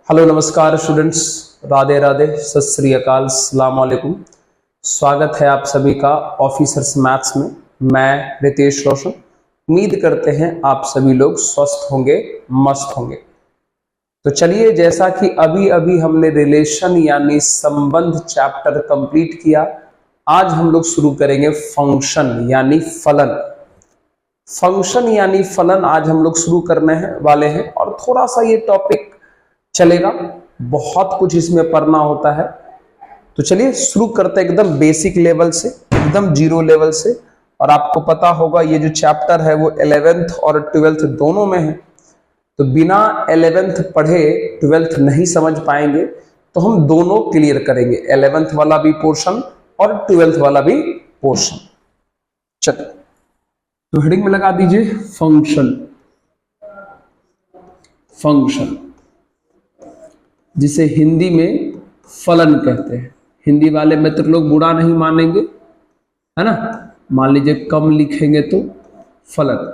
Hello नमस्कार students, Radhe Radhe, सत श्री अकाल, अस्सलाम वालेकुम। स्वागत है आप सभी का ऑफिसर्स मैथ्स में। मैं रितेश रोशन। उम्मीद करते हैं आप सभी लोग स्वस्थ होंगे, मस्त होंगे। तो चलिए, जैसा कि अभी अभी हमने रिलेशन यानी संबंध चैप्टर कंप्लीट किया, आज हम लोग शुरू करेंगे फंक्शन यानी फलन। फंक्शन यानी फलन आज हम लोग शुरू करने हैं वाले हैं, और थोड़ा सा ये टॉपिक चलेगा, बहुत कुछ इसमें पढ़ना होता है। तो चलिए शुरू करते हैं एकदम बेसिक लेवल से, एकदम जीरो लेवल से। और आपको पता होगा ये जो चैप्टर है वो 11th और 12th दोनों में है, तो बिना 11th पढ़े 12th नहीं समझ पाएंगे। तो हम दोनों क्लियर करेंगे, 11th वाला भी पोर्शन और 12th वाला भी पोर्शन। चलिए, तो हेडिंग में लगा दीजिए फंक्शन। फंक्शन जिसे हिंदी में फलन कहते हैं। हिंदी वाले मित्र लोग बुरा नहीं मानेंगे, है ना। मान लीजिए कम लिखेंगे तो फलन,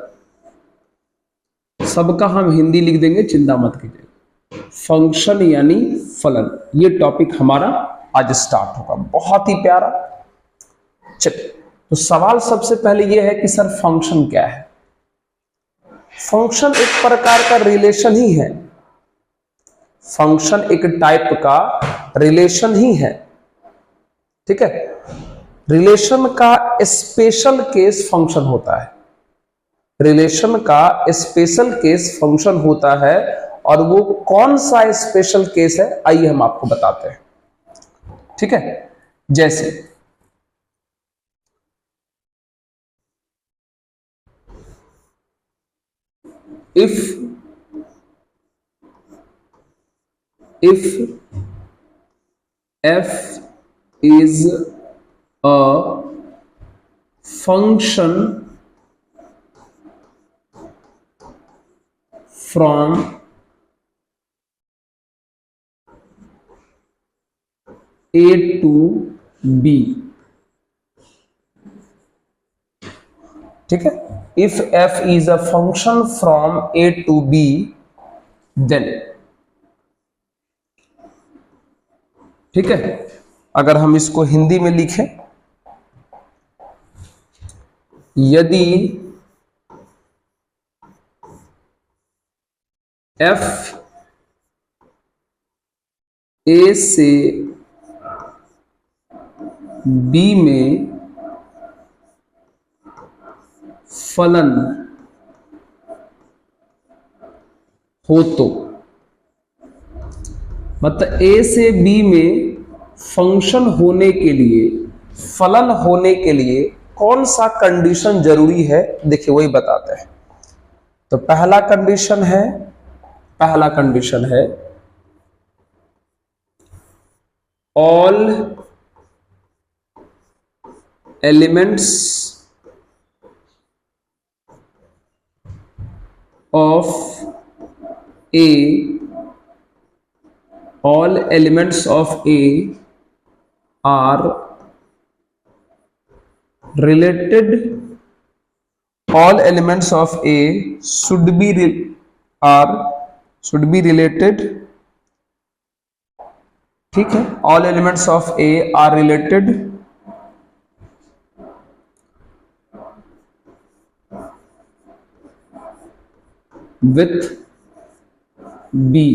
सबका हम हिंदी लिख देंगे, चिंता मत कीजिए। फंक्शन यानी फलन, ये टॉपिक हमारा आज स्टार्ट होगा, बहुत ही प्यारा। चलिए, तो सवाल सबसे पहले ये है कि सर फंक्शन क्या है। फंक्शन एक प्रकार का रिलेशन ही है। फंक्शन एक टाइप का रिलेशन ही है, ठीक है। रिलेशन का स्पेशल केस फंक्शन होता है। रिलेशन का स्पेशल केस फंक्शन होता है, और वो कौन सा स्पेशल केस है आइए हम आपको बताते हैं, ठीक है। जैसे if f is a function from a to b, ठीक है। if f is a function from a to b, then, ठीक है। अगर हम इसको हिंदी में लिखें, यदि f a से b में फलन हो तो, मतलब a से b में फंक्शन होने के लिए, फलन होने के लिए कौन सा कंडीशन जरूरी है, देखिए वही बताते हैं। तो पहला कंडीशन है all elements of A, all elements of A are related, all elements of A should be related, ठीक है। all elements of A are related with B,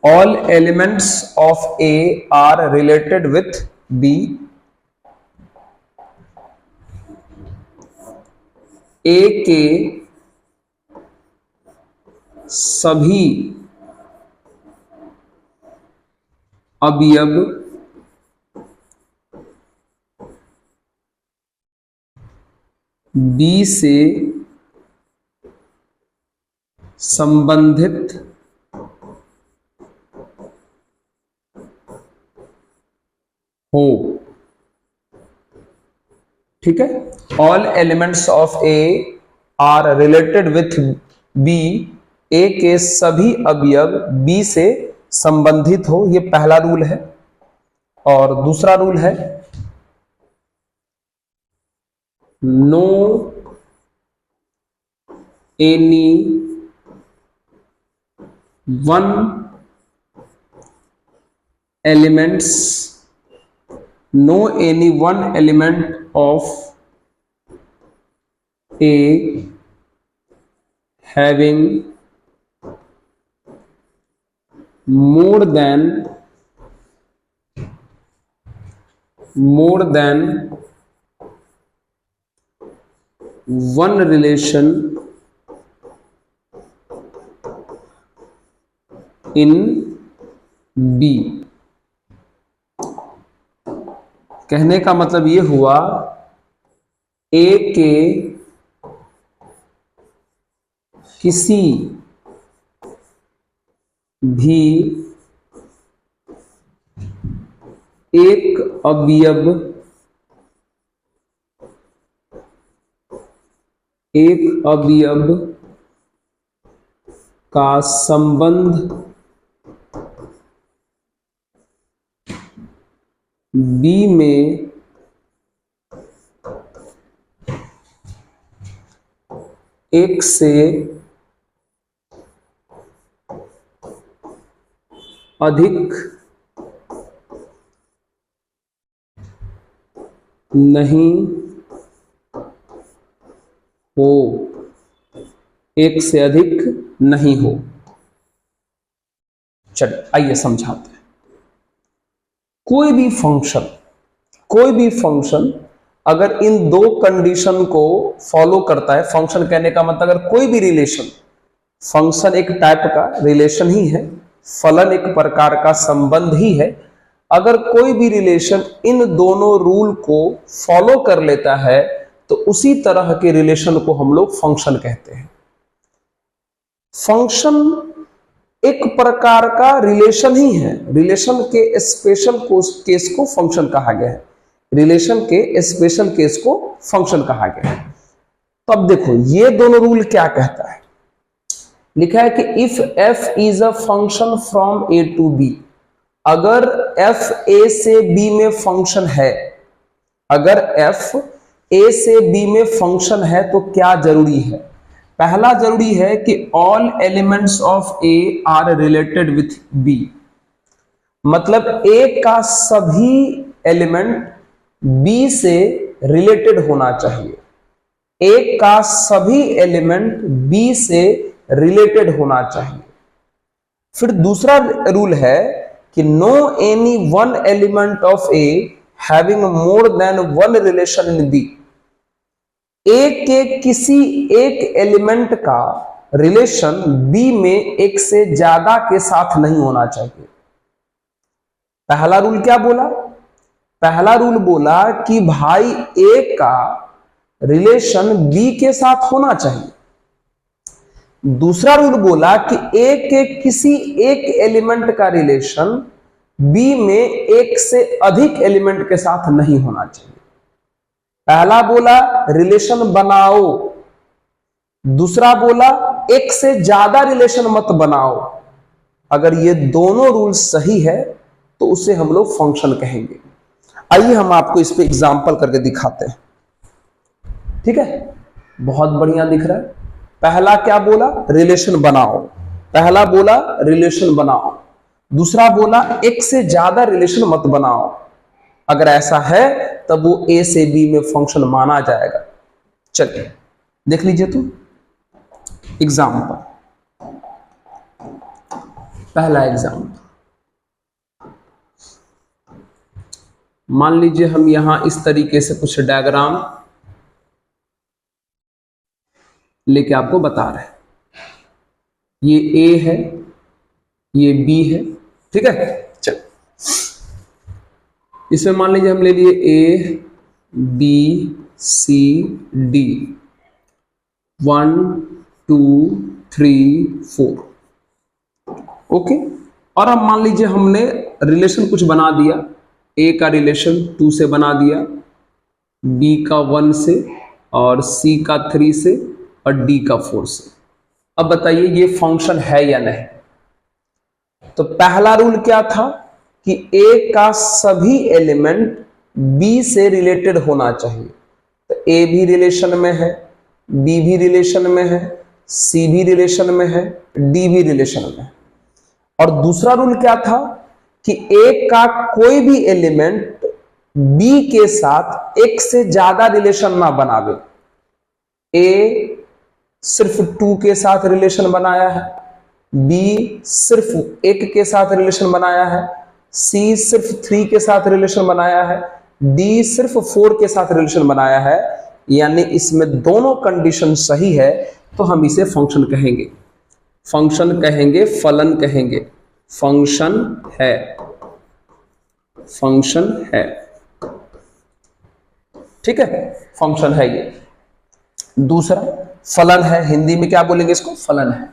all elements of A are related with B, A के सभी अवयव B से संबंधित हो, ठीक है। All elements of A are related with B, A के सभी अवयव बी से संबंधित हो, ये पहला रूल है। और दूसरा रूल है no any one elements, no any one element of A having more than one relation in B। कहने का मतलब ये हुआ ए के किसी भी एक अवयव का संबंध B में एक से अधिक नहीं हो, एक से अधिक नहीं हो। चलिए आइए समझाते हैं। कोई भी फंक्शन अगर इन दो कंडीशन को फॉलो करता है, फंक्शन कहने का मतलब अगर कोई भी रिलेशन, फंक्शन एक टाइप का रिलेशन ही है, फलन एक प्रकार का संबंध ही है, अगर कोई भी रिलेशन इन दोनों रूल को फॉलो कर लेता है तो उसी तरह के रिलेशन को हम लोग फंक्शन कहते हैं। फंक्शन एक प्रकार का रिलेशन ही है, रिलेशन के स्पेशल केस को फंक्शन कहा गया है, रिलेशन के स्पेशल केस को फंक्शन कहा गया है। तो अब देखो ये दोनों रूल क्या कहता है, लिखा है कि if f is a function from a to b, अगर f a से b में फंक्शन है, अगर f a से b में फंक्शन है तो क्या जरूरी है? पहला जरूरी है कि all elements of a are related with b, मतलब a का सभी एलिमेंट b से रिलेटेड होना चाहिए, a का सभी एलिमेंट b से रिलेटेड होना चाहिए। फिर दूसरा रूल है कि no any one element of a having more than one relation in b, a के किसी एक एलिमेंट का रिलेशन b में एक से ज्यादा के साथ नहीं होना चाहिए। पहला रूल क्या बोला? पहला रूल बोला कि भाई a का रिलेशन b के साथ होना चाहिए। दूसरा रूल बोला कि a के किसी एक एलिमेंट का रिलेशन b में एक से अधिक एलिमेंट के साथ नहीं होना चाहिए। पहला बोला रिलेशन बनाओ, दूसरा बोला एक से ज्यादा रिलेशन मत बनाओ। अगर ये दोनों रूल सही है तो उसे हम लोग फंक्शन कहेंगे। आइए हम आपको इस पे एग्जांपल करके दिखाते हैं, ठीक है? बहुत बढ़िया दिख रहा है। पहला क्या बोला? रिलेशन बनाओ। पहला बोला रिलेशन बनाओ, दूसरा बोला एक से ज्यादा रिलेशन मत बनाओ। अगर ऐसा है तब वो a से b में फंक्शन माना जाएगा। चलिए देख लीजिए तो एग्जाम्पल, पहला एग्जाम्पल मान लीजिए हम यहां इस तरीके से कुछ डायग्राम लेके आपको बता रहे हैं। ये a है, ये b है, ठीक है? चल इसमें मान लीजिए हम ले लिए a b c d 1 2 3 4, okay. और अब मान लीजिए हमने रिलेशन कुछ बना दिया, a का रिलेशन 2 से बना दिया, b का 1 से, और c का 3 से, और d का 4 से। अब बताइए ये फंक्शन है या नहीं? तो पहला रूल क्या था कि a का सभी एलिमेंट b से रिलेटेड होना चाहिए। तो a भी रिलेशन में है, b भी रिलेशन में है, c भी रिलेशन में है, d भी रिलेशन में है। और दूसरा रूल क्या था कि ए का कोई भी एलिमेंट बी के साथ एक से ज्यादा रिलेशन ना बनावे। ए सिर्फ 2 के साथ रिलेशन बनाया है, बी सिर्फ 1 के साथ रिलेशन बनाया है, सी सिर्फ 3 के साथ रिलेशन बनाया है, डी सिर्फ 4 के साथ रिलेशन बनाया है, यानी इसमें दोनों कंडीशन सही है, तो हम इसे फंक्शन कहेंगे। फंक्शन कहेंगे, फलन कहेंगे, फंक्शन है, फंक्शन है। ठीक है, फंक्शन है ये। दूसरा फलन है, हिंदी में क्या बोलेंगे इसको? फलन है।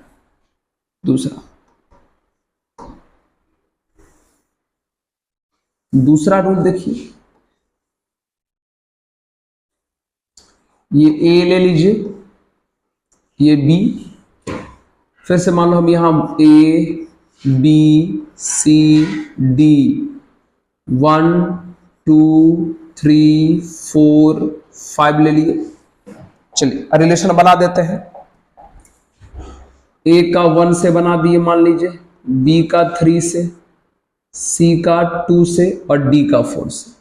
दूसरा रूल देखिए, ये ए ले लीजिए, ये बी, फिर से मान लो हम यहां ए बी सी डी 1 2 3 4 5 ले लिए। चलिए रिलेशन बना देते हैं। ए का 1 से बना दिए मान लीजिए, बी का 3 से, सी का 2 से और डी का 4 से।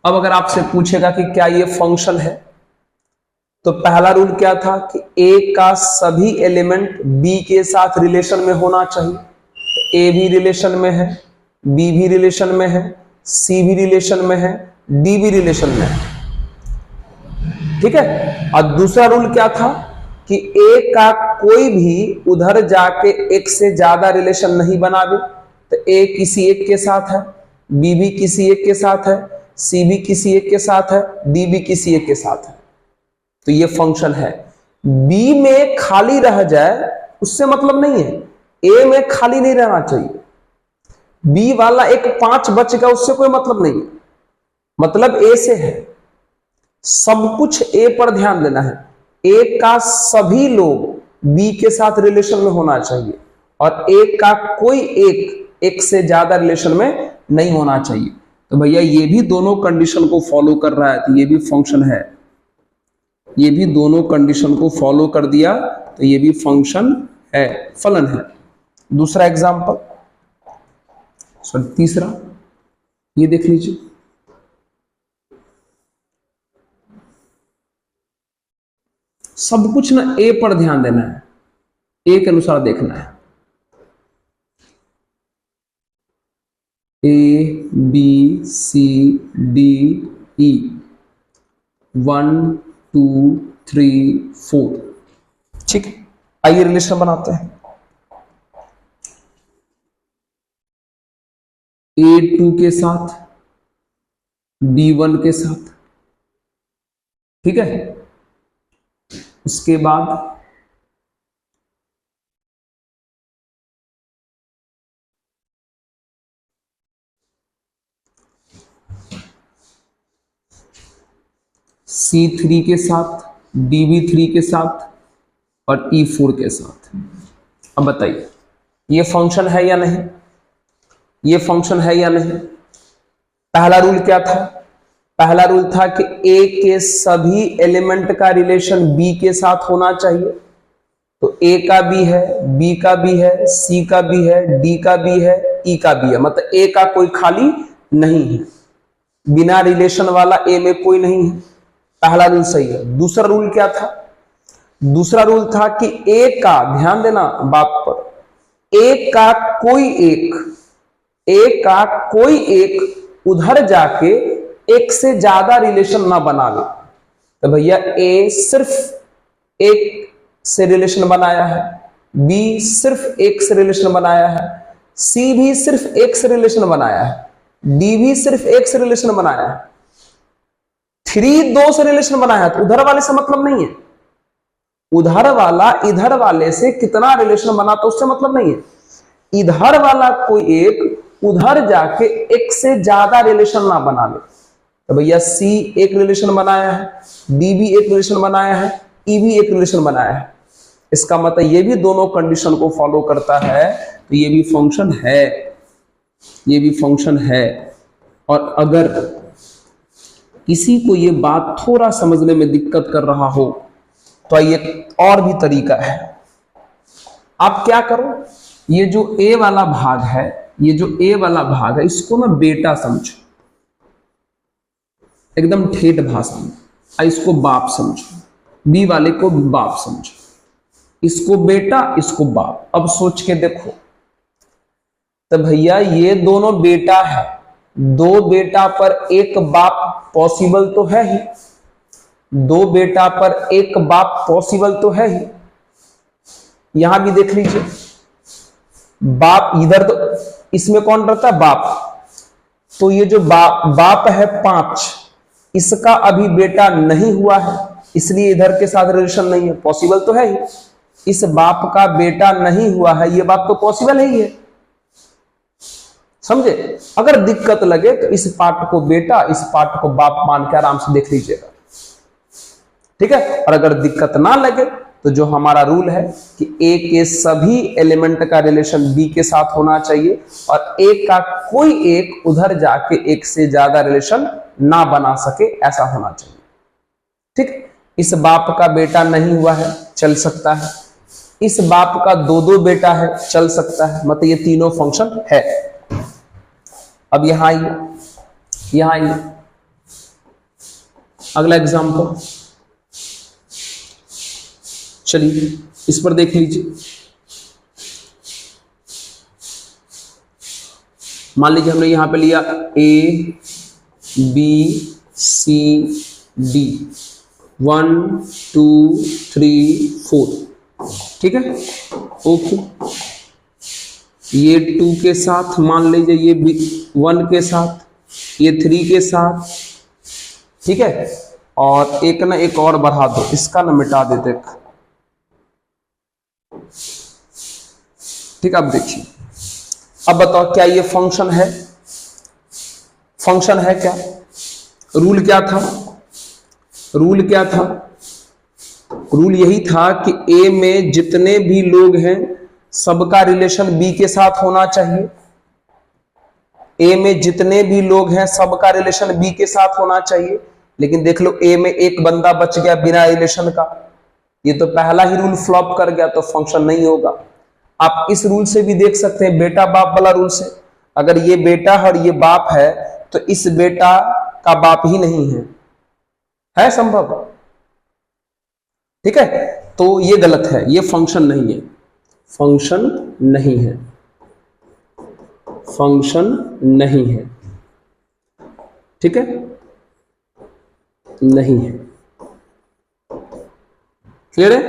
अब अगर आपसे पूछेगा कि क्या ये फंक्शन है, तो पहला रूल क्या था कि ए का सभी एलिमेंट बी के साथ रिलेशन में होना चाहिए। तो ए भी रिलेशन में है, बी भी रिलेशन में है, सी भी रिलेशन में है, डी भी रिलेशन में है। ठीक है। और दूसरा रूल क्या था कि ए का कोई भी उधर जाके एक से ज्यादा रिलेशन नहीं बनावे। तो ए किसी एक के साथ है, बी भी किसी एक के साथ है, सी भी किसी एक के साथ है, डी भी किसी एक के साथ है, तो ये फंक्शन है। बी में खाली रह जाए उससे मतलब नहीं है, ए में खाली नहीं रहना चाहिए। बी वाला एक 5 बच गया उससे कोई मतलब नहीं है, मतलब ए से है। सब कुछ ए पर ध्यान देना है। ए का सभी लोग बी के साथ रिलेशन में होना चाहिए और ए का कोई एक से ज्यादा रिलेशन में नहीं होना चाहिए। तो भैया ये भी दोनों कंडीशन को फॉलो कर रहा है, तो ये भी फंक्शन है। ये भी दोनों कंडीशन को फॉलो कर दिया तो ये भी फंक्शन है, फलन है। दूसरा एग्जांपल, तीसरा ये देख लीजिए। सब कुछ ना ए पर ध्यान देना है, ए के अनुसार देखना है। A B C D E 1 2 3 4। ठीक है, आइए रिलेशन बनाते हैं। A2 के साथ B1 के साथ, ठीक है। उसके बाद C3 के साथ, DB3 के साथ और E4 के साथ। अब बताइए ये फंक्शन है या नहीं? ये फंक्शन है या नहीं? पहला रूल क्या था? पहला रूल था कि ए के सभी एलिमेंट का रिलेशन बी के साथ होना चाहिए। तो ए का भी है, बी का भी है, सी का भी है, डी का भी है, ई का भी है, मतलब ए का कोई खाली नहीं है। बिना रिलेशन वाला ए में कोई नहीं है। पहला रूल सही है। दूसरा रूल क्या था? दूसरा रूल था कि ए का, ध्यान देना बात पर, ए का कोई एक उधर जाके एक से ज्यादा रिलेशन ना बनावे। तो भैया ए सिर्फ एक से रिलेशन बनाया है, बी सिर्फ एक से रिलेशन बनाया है, सी भी सिर्फ एक से रिलेशन बनाया है, डी भी सिर्फ एक से रिलेशन बनाया है, 3 2 से रिलेशन बनाया है। तो उधर वाले से मतलब नहीं है। उधर वाला इधर वाले से कितना रिलेशन बना तो उससे मतलब नहीं है। इधर वाला कोई एक उधर जाके एक से ज्यादा रिलेशन ना बना ले। तो भैया सी एक रिलेशन बनाया है, डी भी एक रिलेशन बनाया है, ई भी एक रिलेशन बनाया है। इसका मतलब ये भी दोनों कंडीशन को फॉलो करता है, तो ये भी फंक्शन है, ये भी फंक्शन है। और अगर किसी को ये बात थोड़ा समझने में दिक्कत कर रहा हो तो ये और भी तरीका है। आप क्या करो, ये जो ए वाला भाग है, ये जो ए वाला भाग है, इसको ना बेटा समझो, एकदम ठेठ भाषा में। इसको बाप समझो, बी वाले को बाप समझो, इसको बेटा, इसको बाप। अब सोच के देखो, तो भैया ये दोनों बेटा है, दो बेटा पर एक बाप पॉसिबल तो है ही, दो बेटा पर एक बाप पॉसिबल तो है ही। यहां भी देख लीजिए, बाप इधर, तो इसमें कौन रहता है? बाप। तो ये जो बाप है 5, इसका अभी बेटा नहीं हुआ है, इसलिए इधर के साथ रिलेशन नहीं है, पॉसिबल तो है ही। इस बाप का बेटा नहीं हुआ है, ये बाप तो पॉसिबल ही है, समझे? अगर दिक्कत लगे तो इस पार्ट को बेटा, इस पार्ट को बाप मान के आराम से देख लीजिएगा, ठीक है। और अगर दिक्कत ना लगे तो जो हमारा रूल है कि ए के सभी एलिमेंट का रिलेशन बी के साथ होना चाहिए और ए का कोई एक उधर जाके एक से ज्यादा रिलेशन ना बना सके, ऐसा होना चाहिए, ठीक। इस बाप का बेटा नहीं हुआ है, चल सकता है। इस बाप का दो बेटा है, चल सकता है। मतलब ये तीनों फंक्शन है। अब यहां आइए, अगला एग्जांपल चलिए इस पर देख लीजिए। मान लीजिए हमने यहां पे लिया ए बी सी डी, 1 2 3 4, ठीक है, ओके। ये 2 के साथ मान लीजिए, ये 1 के साथ, ये 3 के साथ, ठीक है। और एक ना एक और बढ़ा दो, इसका ना मिटा देते, ठीक। अब देखिए, अब बताओ क्या ये फंक्शन है? फंक्शन है क्या? रूल क्या था? रूल क्या था? रूल यही था कि ए में जितने भी लोग हैं सबका रिलेशन बी के साथ होना चाहिए। ए में जितने भी लोग हैं सबका रिलेशन बी के साथ होना चाहिए। लेकिन देख लो, ए में एक बंदा बच गया बिना रिलेशन का, ये तो पहला ही रूल फ्लॉप कर गया, तो फंक्शन नहीं होगा। आप इस रूल से भी देख सकते हैं, बेटा बाप वाला रूल से। अगर ये बेटा और ये बाप है तो इस बेटा का बाप ही नहीं है संभव, ठीक है। तो ये गलत है, ये फंक्शन नहीं है, फंक्शन नहीं है, फंक्शन नहीं है, ठीक है, नहीं है। क्लियर है?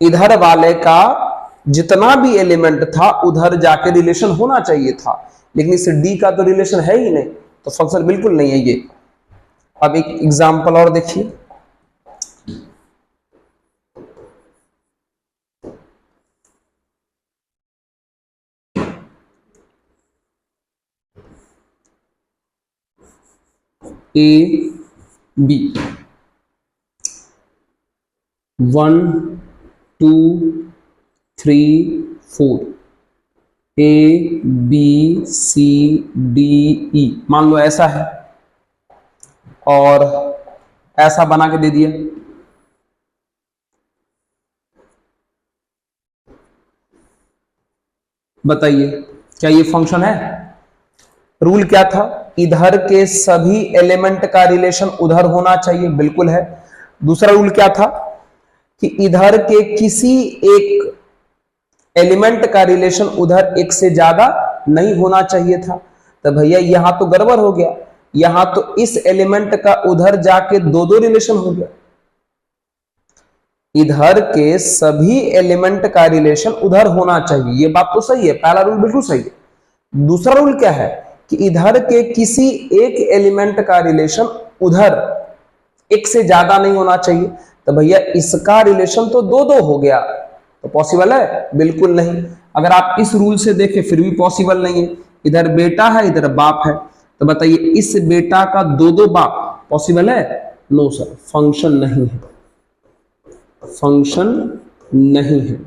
इधर वाले का जितना भी एलिमेंट था उधर जाके रिलेशन होना चाहिए था, लेकिन इस डी का तो रिलेशन है ही नहीं, तो फंक्शन बिल्कुल नहीं है ये। अब एक एग्जांपल और देखिए, A B 1 2 3 4, A B C D E, मान लो ऐसा है, और ऐसा बना के दे दिया। बताइए क्या ये फंक्शन है? रूल क्या था? इधर के सभी एलिमेंट का रिलेशन उधर होना चाहिए, बिल्कुल है। दूसरा रूल क्या था कि इधर के किसी एक एलिमेंट का रिलेशन उधर एक से ज्यादा नहीं होना चाहिए था। तो भैया यहां तो गड़बड़ हो गया, यहां तो इस एलिमेंट का उधर जाके दो रिलेशन हो गया। इधर के सभी एलिमेंट का रिलेशन उधर होना चाहिए, ये बात तो सही है, पहला रूल बिल्कुल सही है। दूसरा रूल क्या है कि इधर के किसी एक एलिमेंट का रिलेशन उधर एक से ज्यादा नहीं होना चाहिए। तो भैया इसका रिलेशन तो दो हो गया, तो पॉसिबल है? बिल्कुल नहीं। अगर आप इस रूल से देखें फिर भी पॉसिबल नहीं है। इधर बेटा है, इधर बाप है, तो बताइए इस बेटा का दो बाप पॉसिबल है? नो सर, फंक्शन नहीं है, फंक्शन नहीं है।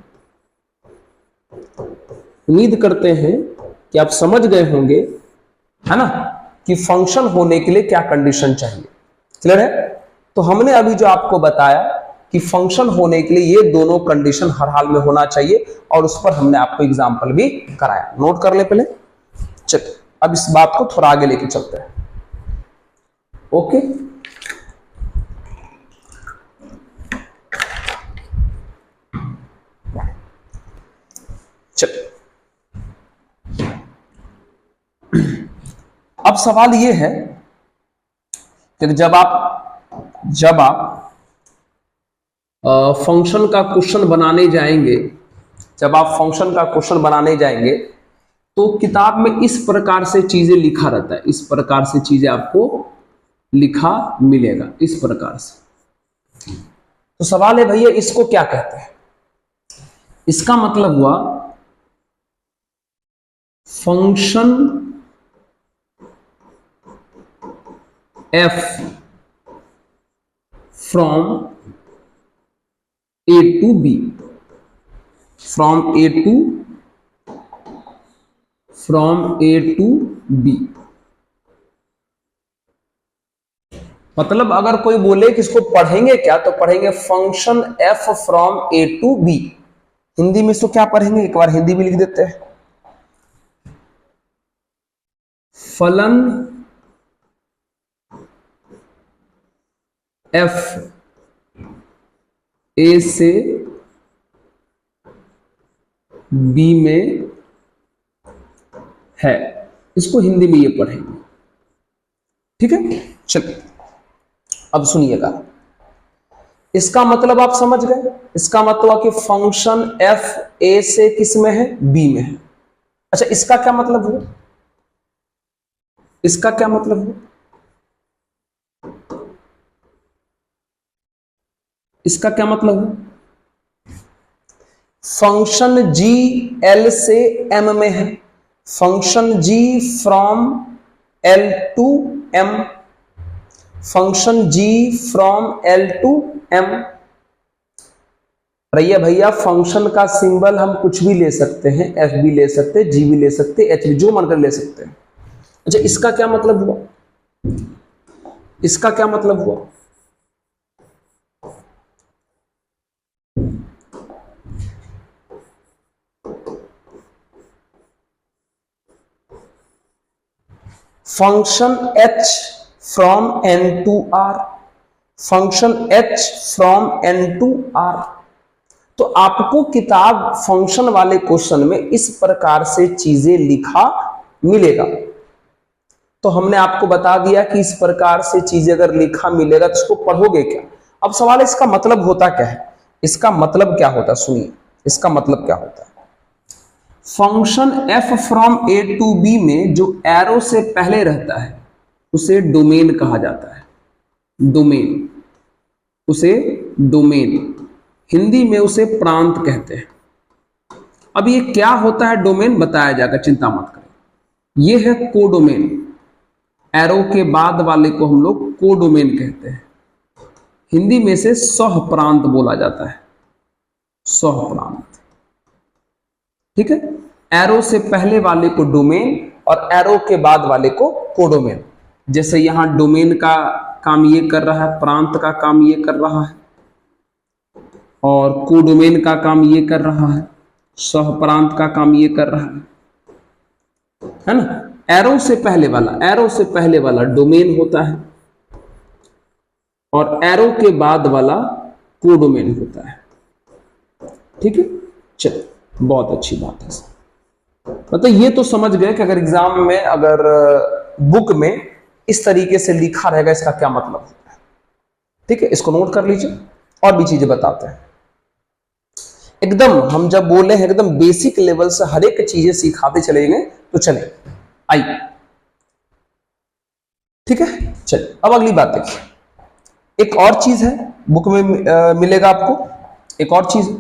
उम्मीद करते हैं कि आप समझ गए होंगे, है ना, कि फंक्शन होने के लिए क्या कंडीशन चाहिए। क्लियर है? तो हमने अभी जो आपको बताया कि फंक्शन होने के लिए ये दोनों कंडीशन हर हाल में होना चाहिए, और उस पर हमने आपको एग्जाम्पल भी कराया। नोट कर ले पहले। चलिए अब इस बात को थोड़ा आगे लेके चलते हैं। ओके, चलिए अब सवाल ये है कि जब आप फंक्शन का क्वेश्चन बनाने जाएंगे, तो किताब में इस प्रकार से चीजें लिखा रहता है, इस प्रकार से चीजें आपको लिखा मिलेगा, इस प्रकार से। तो सवाल है भैया इसको क्या कहते हैं? इसका मतलब हुआ function f from a to b, from a to b। मतलब अगर कोई बोले कि इसको पढ़ेंगे क्या, तो पढ़ेंगे function f from a to b। Hindi में इसको क्या पढ़ेंगे, एक बार हिंदी में लिख देते हैं। फलन f a से b में है, इसको हिंदी में ये पढ़ेंगे। ठीक है, चलिए अब सुनिएगा। इसका मतलब आप समझ गए, इसका मतलब कि फंक्शन f a से किस में है, b में है। अच्छा, इसका क्या मतलब हुआ, इसका क्या मतलब हुआ, इसका क्या मतलब हुआ? फंक्शन g l से m में है, function g from l to m, function g from l to m। भैया फंक्शन का सिंबल हम कुछ भी ले सकते हैं, f भी ले सकते हैं, g भी ले सकते हैं, h भी, जो मन कर ले सकते हैं। अच्छा, इसका क्या मतलब हुआ, इसका क्या मतलब हुआ? Function h from n to r, function h from n to r। तो आपको किताब फंक्शन वाले क्वेश्चन में इस प्रकार से चीजें लिखा मिलेगा। तो हमने आपको बता दिया कि इस प्रकार से चीजें अगर लिखा मिलेगा तो इसको पढ़ोगे क्या। अब सवाल है इसका मतलब होता क्या है, इसका मतलब क्या होता है, सुनिए इसका मतलब क्या होता है। Function f from a to b में जो एरो से पहले रहता है उसे डोमेन कहा जाता है, डोमेन, उसे डोमेन, हिंदी में उसे प्रांत कहते हैं। अब ये क्या होता है डोमेन, बताया जाएगा, चिंता मत करें। ये है कोडोमेन, एरो के बाद वाले को हम लोग कोडोमेन कहते हैं, हिंदी में से सह प्रांत बोला जाता है, सह प्रांत। ठीक है, एरो से पहले वाले को डोमेन और एरो के बाद वाले को कोडोमेन। जैसे यहां डोमेन का काम ये कर रहा है, प्रांत का काम ये कर रहा है, और कोडोमेन का काम ये कर रहा है, सह प्रांत का काम ये कर रहा है ना। एरो से पहले वाला, एरो से पहले वाला डोमेन होता है और एरो के बाद वाला कोडोमेन होता है। ठीक है, चलिए बहुत अच्छी बात है। मतलब ये तो समझ गए कि अगर एग्जाम में, अगर बुक में इस तरीके से लिखा रहेगा इसका क्या मतलब होता है। ठीक है, इसको नोट कर लीजिए। और भी चीजें बताते हैं, एकदम हम जब बोले हैं एकदम बेसिक लेवल से हर एक चीजें सिखाते चलेंगे तो चले आइए। ठीक है, चलिए अब अगली बात देखिए। एक और चीज है बुक में मिलेगा आपको, एक और चीज है।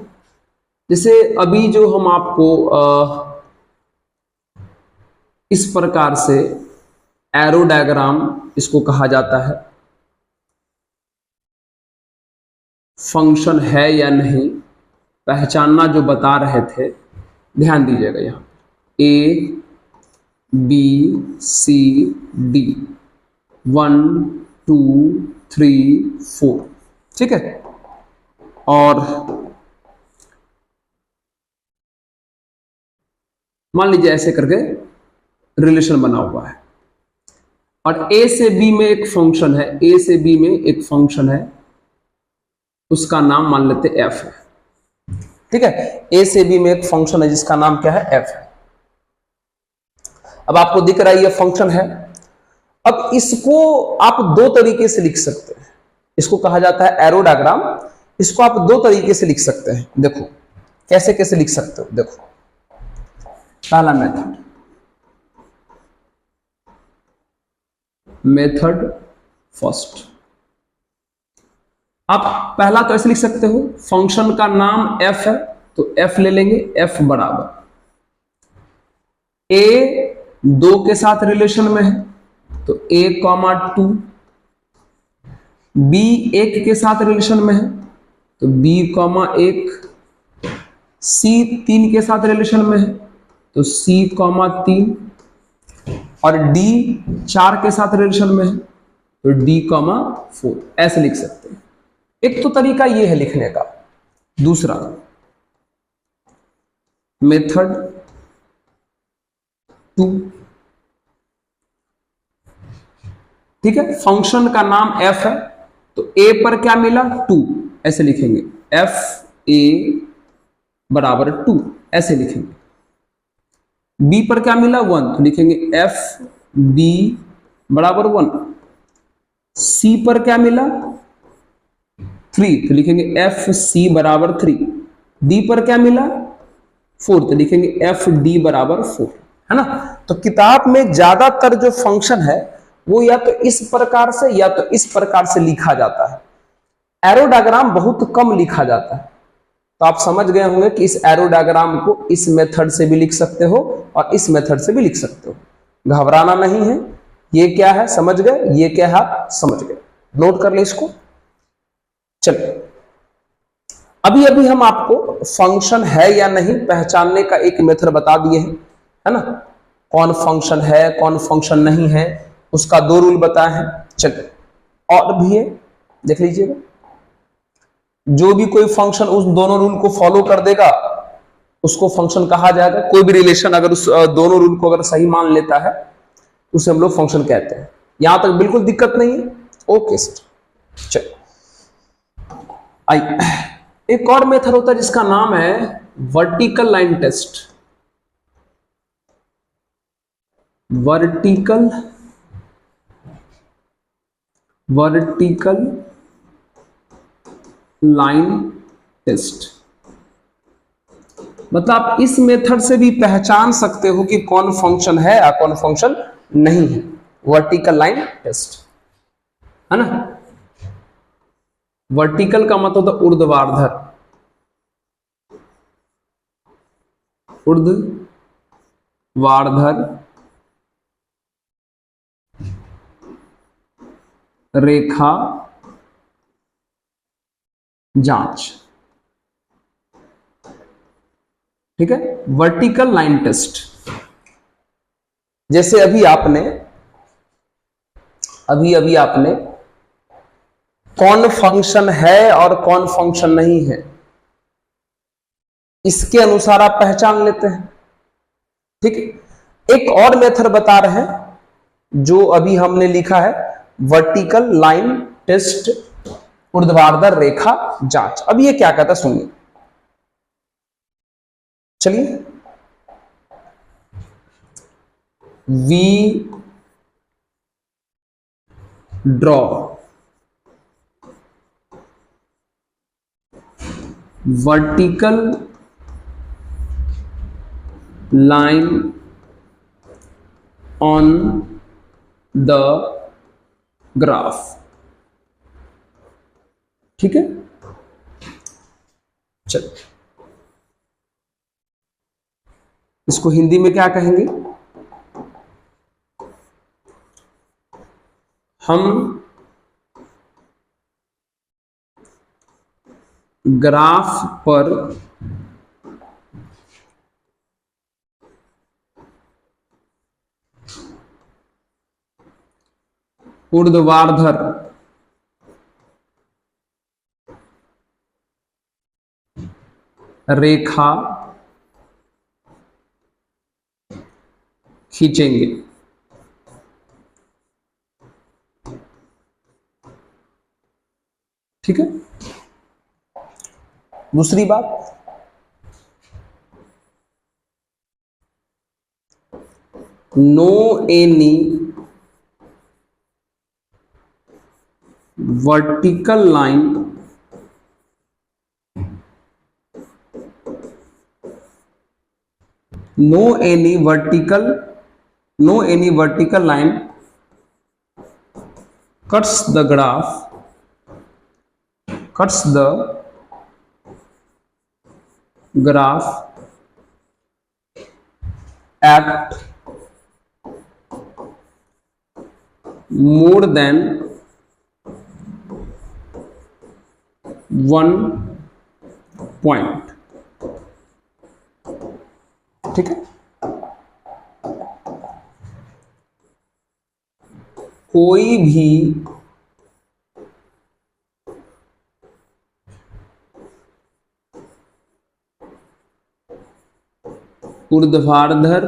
जैसे अभी जो हम आपको इस प्रकार से एरो डायग्राम इसको कहा जाता है, फंक्शन है या नहीं पहचानना जो बता रहे थे, ध्यान दीजिएगा। यहां ए बी सी डी 1 2 3 4, ठीक है। और मान लीजिए ऐसे करके रिलेशन बना हुआ है, और ए से बी में एक फंक्शन है, ए से बी में एक फंक्शन है, उसका नाम मान लेते एफ है। ठीक है, ए से बी में एक फंक्शन है जिसका नाम क्या है, एफ है। अब आपको दिख रहा है ये फंक्शन है। अब इसको आप दो तरीके से लिख सकते हैं, इसको कहा जाता है एरो डायग्राम। इसको आप दो तरीके से लिख सकते हैं। देखो कैसे कैसे लिख सकते हो। देखो पहला मेथड फर्स्ट, आप पहला तो ऐसे लिख सकते हो, फंक्शन का नाम एफ है तो एफ ले लेंगे, एफ बराबर ए दो के साथ रिलेशन में है तो ए कॉमा टू, बी एक के साथ रिलेशन में है तो बी कॉमा एक, सी तीन के साथ रिलेशन में है तो सी कॉमा तीन, और डी चार के साथ रिलेशन में है तो डी कॉमा फोर। ऐसे लिख सकते हैं। एक तो तरीका ये है लिखने का। दूसरा मेथड टू, ठीक है, फंक्शन का नाम एफ है तो ए पर क्या मिला, टू, ऐसे लिखेंगे एफ ए बराबर टू, ऐसे लिखेंगे। बी पर क्या मिला, वन, तो लिखेंगे एफ बी बराबर वन। सी पर क्या मिला, थ्री, तो लिखेंगे एफ सी बराबर थ्री। डी पर क्या मिला, फोर, तो लिखेंगे एफ डी बराबर फोर, है ना। तो किताब में ज्यादातर जो फंक्शन है वो या तो इस प्रकार से या तो इस प्रकार से लिखा जाता है। एरो डायग्राम बहुत कम लिखा जाता है। तो आप समझ गए होंगे कि इस एरो डायग्राम को इस मेथड से भी लिख सकते हो और इस मेथड से भी लिख सकते हो। घबराना नहीं है। ये क्या है समझ गए, ये क्या है समझ गए, नोट कर ले इसको। चलिए अभी अभी हम आपको फंक्शन है या नहीं पहचानने का एक मेथड बता दिए हैं, है ना। कौन फंक्शन है कौन फंक्शन नहीं है उसका दो रूल बताए हैं। चलिए और भी है, देख लीजिएगा। जो भी कोई फंक्शन उस दोनों रूल को फॉलो कर देगा उसको फंक्शन कहा जाएगा। कोई भी रिलेशन अगर उस दोनों रूल को अगर सही मान लेता है तो उसे हम लोग फंक्शन कहते हैं। यहां तक बिल्कुल दिक्कत नहीं है। Okay sir. चलिए आइए, एक और मेथड होता है जिसका नाम है vertical line test. Vertical line test, मतलब आप इस मेथड से भी पहचान सकते हो कि कौन फंक्शन है या कौन फंक्शन नहीं है। वर्टिकल लाइन टेस्ट, है ना। वर्टिकल का मतलब होता है ऊर्ध्वाधर, ऊर्ध्वाधर रेखा जांच, ठीक है। वर्टिकल लाइन टेस्ट, जैसे अभी आपने कौन फंक्शन है और कौन फंक्शन नहीं है इसके अनुसार आप पहचान लेते हैं, ठीक है। एक और मेथड बता रहे हैं जो अभी हमने लिखा है, वर्टिकल लाइन टेस्ट ऊर्ध्वाधर रेखा जांच। अब ये क्या कहता है सुनिए। चलिए we draw vertical line on the graph, ठीक है। चलिए इसको हिंदी में क्या कहेंगे, हम ग्राफ पर ऊर्ध्वाधर रेखा खींचेंगे। ठीक है। दूसरी बात, no any vertical line no any vertical line cuts the graph at more than 1 point। ठीक है। कोई भी ऊर्ध्वाधर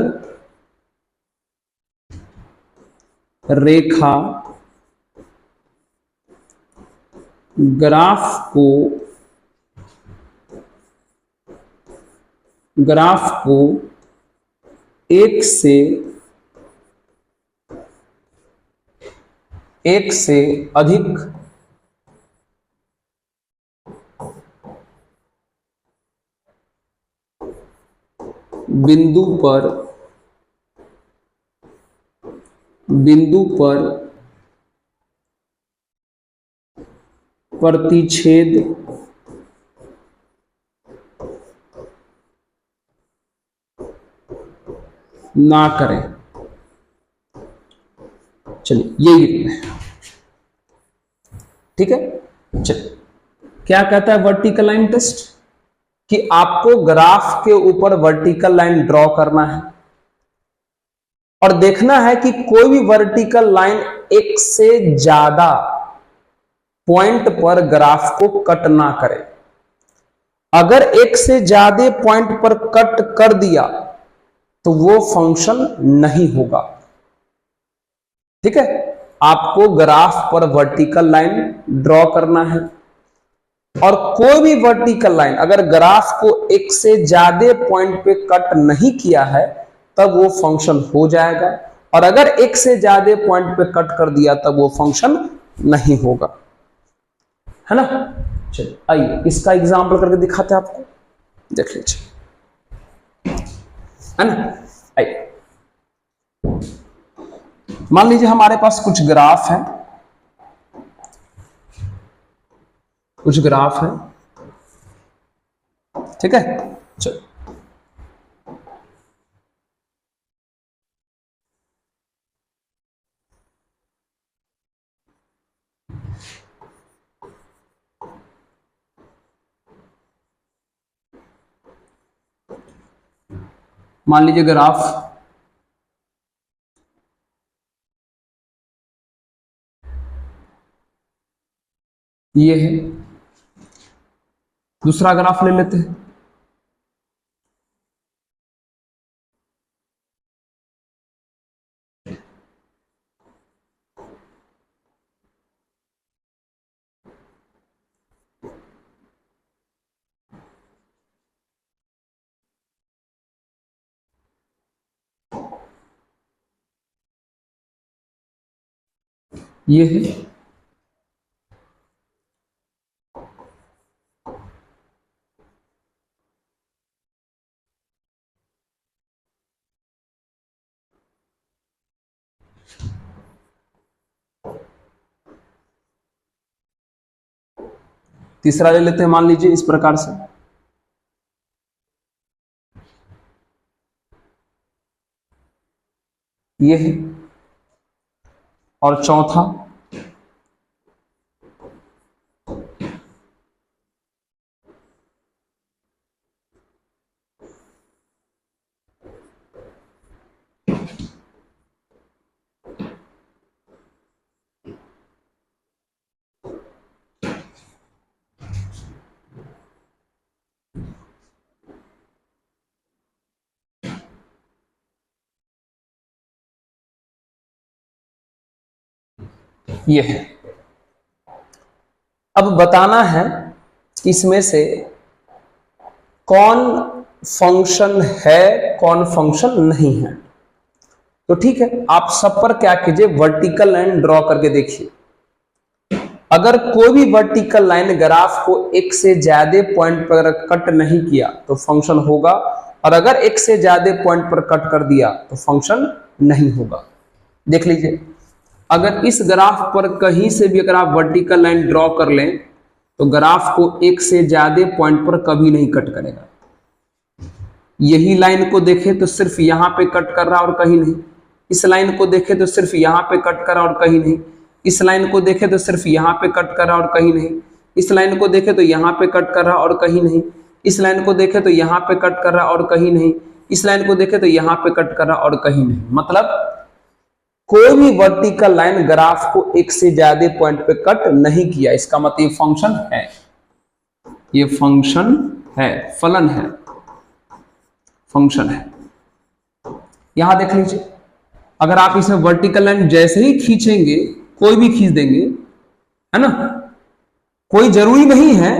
रेखा ग्राफ को एक से अधिक बिंदु पर प्रतिच्छेद ना करें। चलिए यही लिखना है। ठीक है। चलिए, क्या कहता है वर्टिकल लाइन टेस्ट, कि आपको ग्राफ के ऊपर वर्टिकल लाइन ड्रॉ करना है और देखना है कि कोई भी वर्टिकल लाइन एक से ज्यादा पॉइंट पर ग्राफ को कट ना करे। अगर एक से ज्यादा पॉइंट पर कट कर दिया तो वो फंक्शन नहीं होगा। ठीक है। आपको ग्राफ पर वर्टिकल लाइन ड्रॉ करना है और कोई भी वर्टिकल लाइन अगर ग्राफ को एक से ज्यादा पॉइंट पे कट नहीं किया है तब वो फंक्शन हो जाएगा, और अगर एक से ज्यादा पॉइंट पे कट कर दिया तब वो फंक्शन नहीं होगा। है ना। चलिए आइए इसका एग्जांपल करके दिखाते हैं आपको, देख लीजिए। है ना। आइए, मान लीजिए हमारे पास कुछ ग्राफ है, ठीक है। चलो, मान लीजिए ग्राफ ये है, दूसरा ग्राफ ले लेते हैं। ये है, तीसरा ले लेते हैं, मान लीजिए इस प्रकार से। ये है, और चौथा ये है। अब बताना है कि इसमें से कौन फंक्शन है कौन फंक्शन नहीं है। तो ठीक है, आप सब पर क्या कीजिए, वर्टिकल लाइन ड्रॉ करके देखिए। अगर कोई भी वर्टिकल लाइन ग्राफ को एक से ज्यादा पॉइंट पर कट नहीं किया तो फंक्शन होगा, और अगर एक से ज्यादा पॉइंट पर कट कर दिया तो फंक्शन नहीं होगा। देख लीजिए, अगर इस ग्राफ पर कहीं से भी अगर आप वर्टिकल लाइन ड्रॉ कर लें तो ग्राफ को एक से ज्यादा पॉइंट पर कभी नहीं कट करेगा। यही लाइन को देखें तो सिर्फ यहां पे कट कर रहा और कहीं नहीं, इस लाइन को देखें तो सिर्फ यहां पे कट कर रहा और कहीं नहीं, इस लाइन को देखें तो सिर्फ यहां पे कट कर रहा और कहीं नहीं, इस लाइन को देखें तो यहां पे कट कर रहा और कहीं नहीं, इस लाइन को देखें तो यहां पे कट कर रहा और कहीं नहीं, इस लाइन को देखें तो यहां पे कट कर रहा और कहीं नहीं। मतलब कोई भी वर्टिकल लाइन ग्राफ को एक से ज्यादा पॉइंट पे कट नहीं किया, इसका मतलब ये फंक्शन है, ये फंक्शन है, फलन है, फंक्शन है। यहां देख लीजिए, अगर आप इसमें वर्टिकल लाइन जैसे ही खींचेंगे, कोई भी खींच देंगे, है ना, कोई जरूरी नहीं है,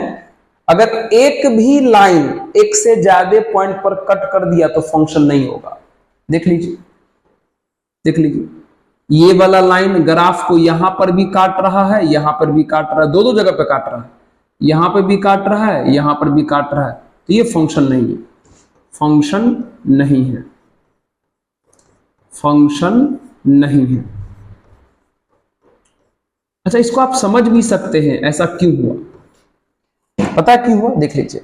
अगर एक भी लाइन एक से ज्यादा पॉइंट पर कट कर दिया तो फंक्शन नहीं होगा। देख लीजिए, देख लीजिए, ये वाला लाइन ग्राफ को यहां पर भी काट रहा है, यहां पर भी काट रहा है, दो दो जगह पे काट रहा है, यहां पर भी काट रहा है, यहां पर भी काट रहा है, तो ये फंक्शन नहीं है, फंक्शन नहीं है, फंक्शन नहीं है। अच्छा, इसको आप समझ भी सकते हैं ऐसा क्यों हुआ, पता क्यों हुआ, देख लीजिए,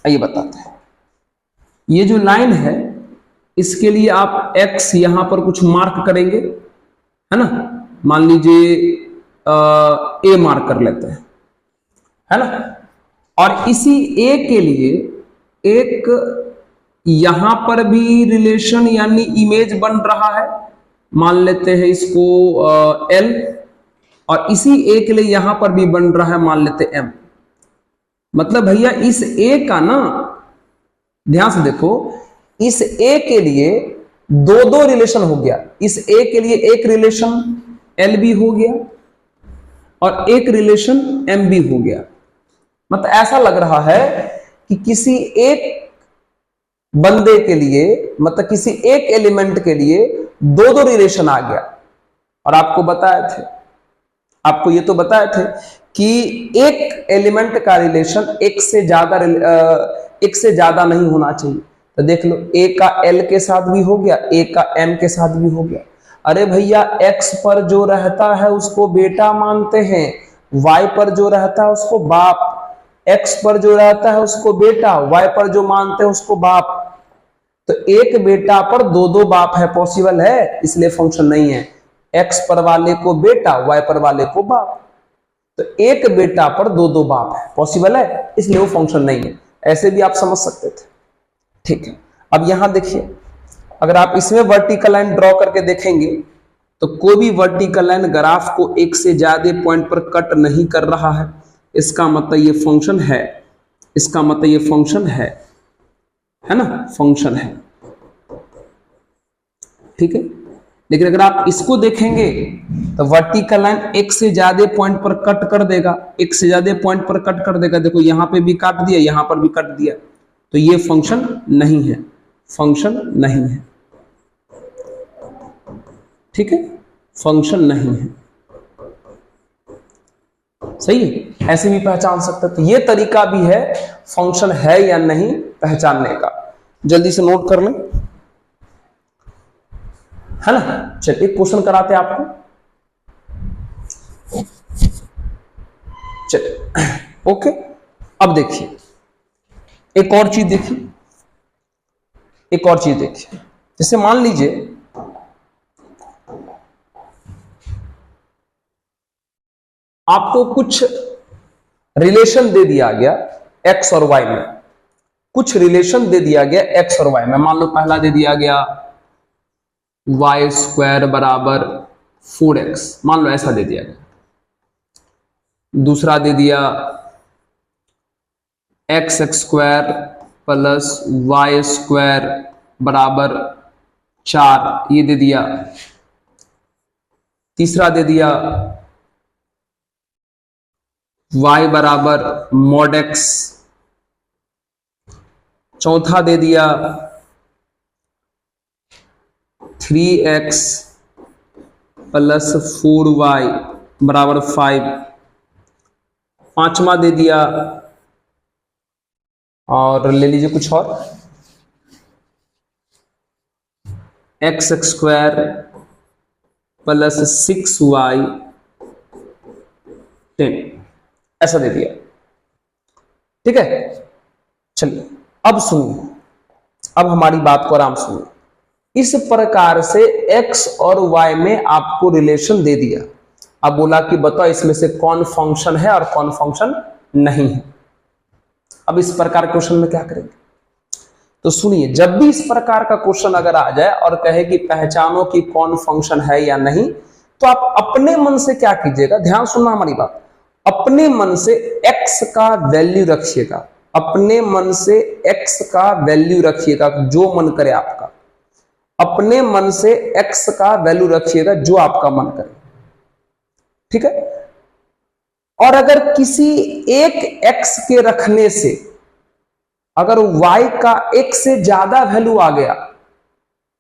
आइए बताते हैं। ये जो लाइन है इसके लिए आप x यहां पर कुछ मार्क करेंगे, है ना, मान लीजिए a मार्क कर लेते हैं, है ना, और इसी a के लिए एक यहां पर भी रिलेशन यानी इमेज बन रहा है, मान लेते हैं इसको l, और इसी a के लिए यहां पर भी बन रहा है, मान लेते m। मतलब भैया इस a का ना, ध्यान से देखो, इस a के लिए दो दो रिलेशन हो गया, इस a के लिए एक रिलेशन l भी हो गया और एक रिलेशन m भी हो गया। मतलब ऐसा लग रहा है कि किसी एक बंदे के लिए, मतलब किसी एक एलिमेंट के लिए दो दो रिलेशन आ गया। और आपको बताए थे, आपको ये तो बताए थे कि एक एलिमेंट का रिलेशन एक से ज्यादा नहीं होना चाहिए। तो देख लो, a का l के साथ भी हो गया, a का m के साथ भी हो गया। अरे भैया, x पर जो रहता है उसको बेटा मानते हैं, y पर जो रहता है उसको बाप, x पर जो रहता है उसको बेटा, y पर जो मानते हैं उसको बाप। तो एक बेटा पर दो दो बाप है, पॉसिबल है, इसलिए फंक्शन नहीं है। x पर वाले को बेटा, y पर वाले को बाप, तो एक बेटा पर दो दो बाप है, पॉसिबल है, इसलिए वो फंक्शन नहीं है। ऐसे भी आप समझ सकते थे, ठीक है। अब यहां देखिए, अगर आप इसमें वर्टिकल लाइन ड्रॉ करके देखेंगे तो कोई भी वर्टिकल लाइन ग्राफ को एक से ज्यादा पॉइंट पर कट नहीं कर रहा है, इसका मतलब ये फंक्शन है, इसका मतलब ये फंक्शन है ना, फंक्शन है, ठीक है। लेकिन अगर आप इसको देखेंगे तो वर्टिकल लाइन एक से ज्यादा पॉइंट पर कट कर देगा, एक से ज्यादा पॉइंट पर कट कर देगा। देखो, यहां पे भी काट दिया, यहां पर भी कट दिया, तो ये फंक्शन नहीं है, फंक्शन नहीं है, ठीक है, फंक्शन नहीं है, सही है। ऐसे भी पहचान सकते हैं। तो ये तरीका भी है फंक्शन है या नहीं पहचानने का, जल्दी से नोट कर लें, है ना। चलिए एक क्वेश्चन कराते हैं आपको, चलिए ओके। अब देखिए एक और चीज देखिए, एक और चीज देखिए, जैसे मान लीजिए आपको कुछ रिलेशन दे दिया गया x और y में, कुछ रिलेशन दे दिया गया x और y में। मान लो पहला दे दिया गया y² बराबर 4x, मान लो ऐसा दे दिया गया। दूसरा दे दिया x² प्लस y² बराबर 4, ये दे दिया। तीसरा दे दिया y बराबर mod x, चौथा दे दिया 3x प्लस 4y बराबर 5, पांचवा दे दिया और ले लीजिए कुछ और x स्क्वायर प्लस 6y 10, ऐसा दे दिया। ठीक है, चलिए अब सुनिए, अब हमारी बात को आराम सुनिए। इस प्रकार से x और y में आपको रिलेशन दे दिया। अब बोला कि बताओ इसमें से कौन फंक्शन है और कौन फंक्शन नहीं है। अब इस प्रकार के क्वेश्चन में क्या करेंगे, तो सुनिए, जब भी इस प्रकार का क्वेश्चन अगर आ जाए और कहे कि पहचानो कि कौन फंक्शन है या नहीं, तो आप अपने मन से क्या कीजिएगा, ध्यान सुनना हमारी बात, अपने मन से x का वैल्यू रखिएगा, अपने मन से x का वैल्यू रखिएगा, जो मन करे आपका, अपने मन से x का वैल्यू रखिएगा जो आपका मन करे। ठीक है, और अगर किसी एक x के रखने से अगर y का एक से ज्यादा वैल्यू आ गया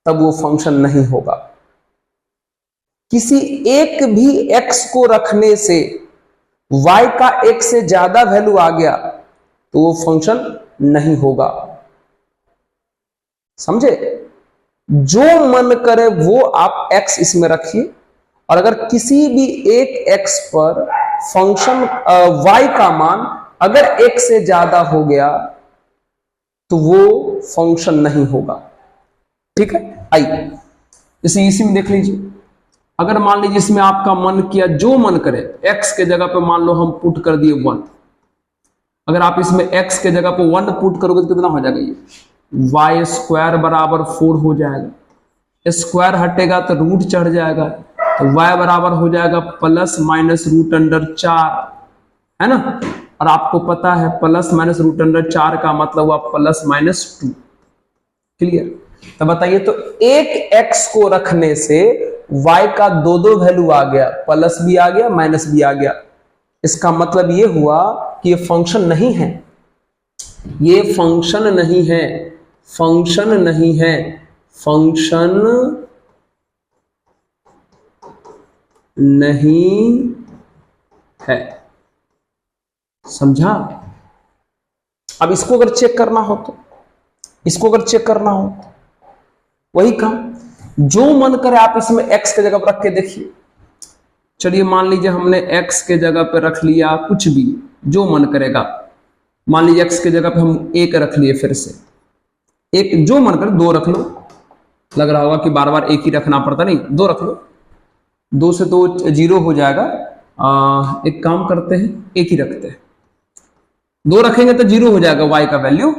तब वो फंक्शन नहीं होगा। किसी एक भी x को रखने से y का एक से ज्यादा वैल्यू आ गया तो वो फंक्शन नहीं होगा। समझे, जो मन करे वो आप x इसमें रखिए, और अगर किसी भी एक x पर फंक्शन y का मान अगर एक से ज्यादा हो गया तो वो फंक्शन नहीं होगा। ठीक है, आइए इसे इसी में देख लीजिए। अगर मान लीजिए इसमें आपका मन किया, जो मन करे, x के जगह पे मान लो हम पुट कर दिए 1, अगर आप इसमें x के जगह पे 1 पुट करोगे तो कितना हो जाएगा, ये y स्क्वायर बराबर 4 हो जाएगा, स्क्वायर हटेगा तो रूट चढ़ जाएगा, तो y बराबर हो जाएगा प्लस माइनस रूट अंडर 4, है ना। और आपको पता है प्लस माइनस रूट अंडर 4 का मतलब हुआ प्लस माइनस 2। क्लियर, तो बताइए, तो एक x को रखने से y का दो वैल्यू आ गया, प्लस भी आ गया माइनस भी आ गया। इसका मतलब ये हुआ कि ये फंक्शन नहीं है, ये फंक्शन नहीं है, फंक्शन नहीं है, फंक्शन नहीं है। समझा। अब इसको अगर चेक करना हो तो, इसको अगर चेक करना हो तो वही काम, जो मन करे आप इसमें x के जगह पर रख के देखिए। चलिए मान लीजिए हमने x के जगह पे रख लिया कुछ भी, जो मन करेगा, मान लीजिए x के जगह पे हम 1 रख लिए, फिर से 1, जो मन करे 2 रख लो, लग रहा होगा कि बार बार 1 ही रखना पड़ता, नहीं 2 रख लो, 2 से तो 0 हो जाएगा। एक काम करते हैं, 1 ही रखते हैं, 2 रखेंगे तो 0 हो जाएगा y का वैल्यू,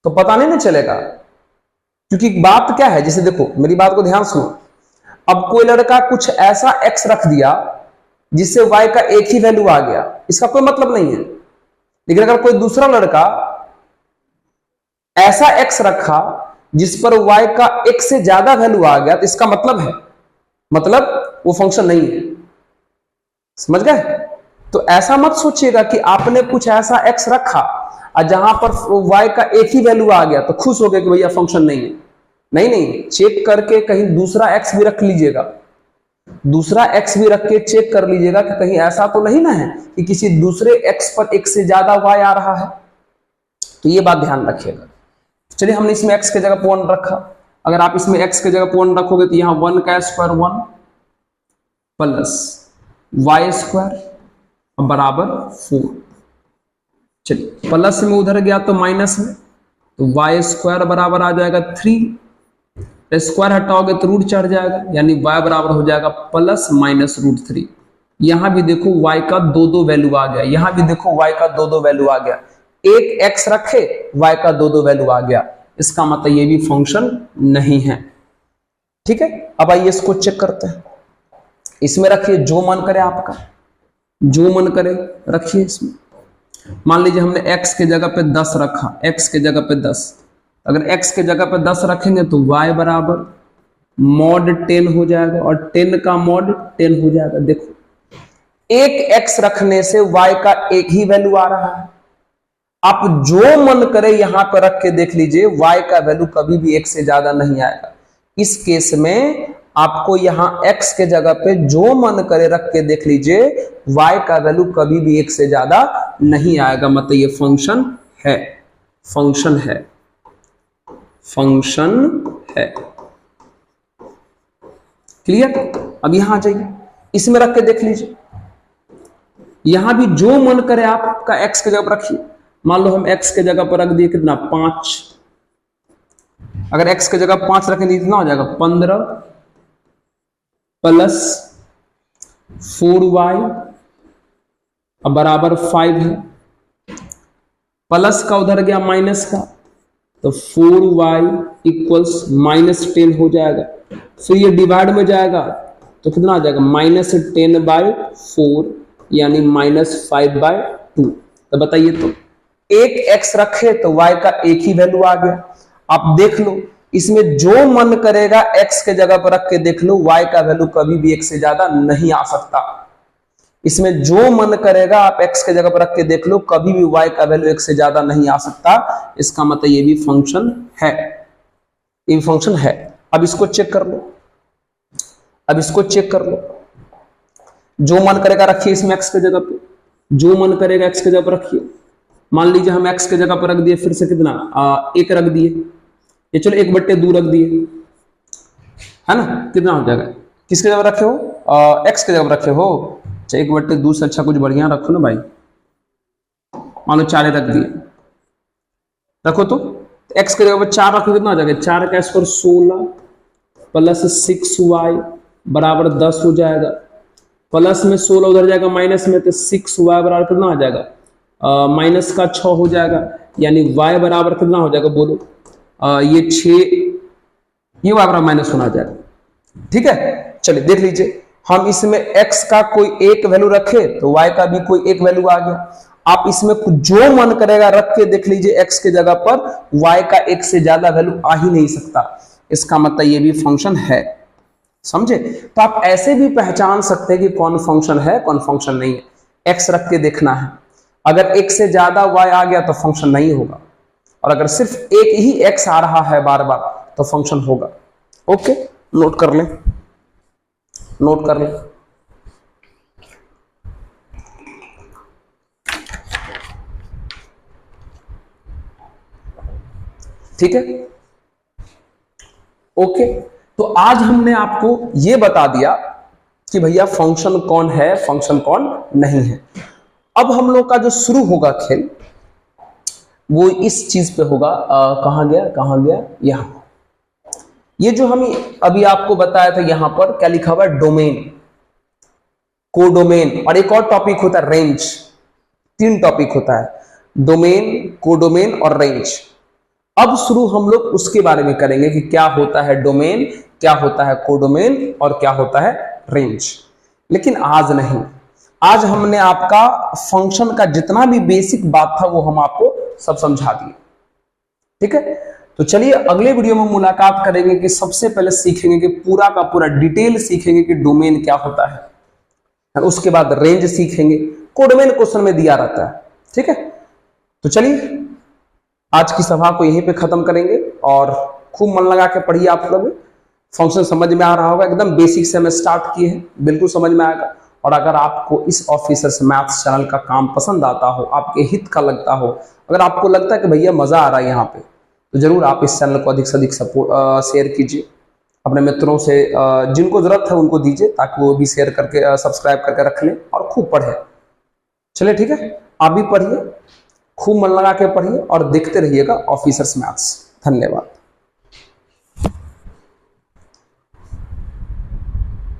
तो पता नहीं ना चलेगा। क्योंकि बात क्या है, जैसे देखो मेरी बात को ध्यान सुनो, अब कोई लड़का कुछ ऐसा x रख दिया जिससे y का एक ही वैल्यू आ गया, इसका कोई मतलब नहीं है। लेकिन अगर कोई दूसरा लड़का ऐसा x रखा जिस पर y का एक से ज्यादा वैल्यू आ गया, तो इसका मतलब है, मतलब वो फंक्शन नहीं है। समझ गए। तो ऐसा मत सोचिएगा कि आपने कुछ ऐसा x रखा और जहां पर y का एक ही वैल्यू आ गया तो खुश हो गए कि भैया फंक्शन नहीं है। नहीं नहीं, चेक करके कहीं दूसरा x भी रख लीजिएगा, दूसरा x भी रख के चेक कर लीजिएगा कि कहीं ऐसा तो नहीं ना है कि किसी दूसरे x पर एक से ज्यादा y आ रहा है। तो ये बात ध्यान रखिएगा। चलिए हमने इसमें x के जगह पर 1 रखा, अगर आप इसमें x के जगह पर 1 रखोगे तो यहां 1 का स्क्वायर 1 प्लस y स्क्वायर बराबर 4। चलिए प्लस में उधर गया तो माइनस में, तो y स्क्वायर बराबर आ जाएगा 3, स्क्वायर हटाओगे तो रूट चढ़ जाएगा, यानी y बराबर हो जाएगा प्लस माइनस रूट 3। यहां भी देखो y का दो वैल्यू आ गया, यहां भी देखो y का दो वैल्यू आ गया, एक x रखे y का दो वैल्यू आ गया, इसका मतलब ये भी फंक्शन नहीं है। ठीक है, अब आइए इसको चेक करते हैं। इसमें रखिए जो मन करे आपका, जो मन करे रखिए इसमें। मान लीजिए हमने x के जगह पे 10 रखा, x के जगह पे 10, अगर x के जगह पे 10 रखेंगे तो y बराबर मॉड 10 हो जाएगा और 10 का मॉड 10 हो जाएगा। देखो एक x रखने से y का एक ही वैल्यू आ रहा है। आप जो मन करे यहां पर रख के देख लीजिए, y का वैल्यू कभी भी 1 से ज्यादा नहीं आएगा। इस केस में आपको यहां x के जगह पे जो मन करे रख के देख लीजिए, y का वैल्यू कभी भी 1 से ज्यादा नहीं आएगा। मतलब ये फंक्शन है, फंक्शन है, फंक्शन है। क्लियर? अब यहां आ जाइए, इसमें रख के देख लीजिए, यहां भी जो मन करे आपका x के जगह पर रखिए। मान लो हम x के जगह पर रख दिए कितना 5, अगर x के जगह 5 रखें कितना हो जाएगा 15 प्लस 4y अब बराबर 5 है, प्लस का उधर गया माइनस का, तो 4y इक्वल्स -10 हो जाएगा। फिर ये डिवाइड में जाएगा तो कितना आ जाएगा -10/4 यानी -5/2। तो बताइए, तो एक x रखे तो y का एक ही वैल्यू आ गया। आप देख लो, इसमें जो मन करेगा x के जगह पर रख के देख लो, y का वैल्यू कभी भी 1 से ज्यादा नहीं आ सकता। इसमें जो मन करेगा आप x के जगह पर रख के देख लो, कभी भी y का वैल्यू 1 से ज्यादा नहीं आ सकता। इसका मतलब ये भी फंक्शन है, ये भी फंक्शन है। अब इसको चेक कर लो, अब इसको चेक कर लो, जो मन करेगा रखिए इसमें x के जगह पे, जो मन करेगा x के जगह पर रखिए। मान लीजिए हम x के जगह पर रख दिए, फिर से कितना 1 रख दिए, ये चलो 1/2 रख दिए, है ना, कितना हो जाएगा? किसके जगह रखे हो? x के जगह पर रखे हो। अच्छा 1/2 से अच्छा कुछ बढ़िया रखो ना भाई। मान लो 4 रख दिए, रखो तो x के जगह पर 4 रखो, कितना हो जाएगा? 4 का स्क्वायर 16 प्लस 6y बराबर 10 हो जाएगा। प्लस में 16 उधर जाएगा माइनस में, तो 6y बराबर कितना हो जाएगा? माइनस का 6 हो जाएगा, यानी y बराबर कितना हो जाएगा बोलो? ये 6, ये y बराबर माइनस होना जाएगा। ठीक है, चलिए देख लीजिए, हम इसमें x का कोई एक वैल्यू रखे तो y का भी कोई एक वैल्यू आ गया। आप इसमें जो मन करेगा रख के देख लीजिए, x के जगह पर y का 1 से ज्यादा वैल्यू आ ही नहीं सकता। इसका मतलब ये भी फंक्शन है, समझे? तो आप ऐसे भी पहचान सकते हैं कि कौन फंक्शन है कौन फंक्शन नहीं है। x रख के देखना है, अगर 1 से ज्यादा y आ गया तो फंक्शन नहीं होगा, और अगर सिर्फ एक ही x आ रहा है बार बार तो फंक्शन होगा। ओके, नोट कर लें, नोट कर लें। ठीक है, ओके। तो आज हमने आपको यह बता दिया कि भैया फंक्शन कौन है फंक्शन कौन नहीं है। अब हम लोग का जो शुरू होगा खेल वो इस चीज पे होगा, कहां गया यहां। ये जो हम अभी आपको बताया था, यहां पर क्या लिखा हुआ है? डोमेन, कोडोमेन, और एक और टॉपिक होता है रेंज। 3 टॉपिक होता है, डोमेन, कोडोमेन और रेंज। अब शुरू हम लोग उसके बारे में करेंगे कि क्या होता है डोमेन, क्या होता है कोडोमेन और क्या होता है रेंज। लेकिन आज नहीं, आज हमने आपका फंक्शन का जितना भी बेसिक बात था वो हम आपको सब समझा दिए। ठीक है, तो चलिए अगले वीडियो में मुलाकात करेंगे कि सबसे पहले सीखेंगे कि पूरा का पूरा डिटेल सीखेंगे कि डोमेन क्या होता है, उसके बाद रेंज सीखेंगे। कोडोमेन क्वेश्चन में दिया रहता है। ठीक है, तो चलिए आज की सभा को यहीं पे खत्म करेंगे और खूब मन लगा के पढ़िए। आप लोग फंक्शन समझ में आ रहा होगा, एकदम बेसिक से हमें स्टार्ट किए हैं, बिल्कुल समझ में आएगा। और अगर आपको इस ऑफिसर्स मैथ्स चैनल का काम पसंद आता हो, आपके हित का लगता हो, अगर आपको लगता है कि भैया मजा आ रहा है यहाँ पे, तो जरूर आप इस चैनल को अधिक से अधिक सपोर्ट शेयर कीजिए अपने मित्रों से, जिनको जरूरत है उनको दीजिए, ताकि वो भी शेयर करके सब्सक्राइब करके रख लें और खूब पढ़े। चलिए ठीक है, आप भी पढ़िए, खूब मन लगा के पढ़िए और देखते रहिएगा ऑफिसर्स मैथ्स। धन्यवाद।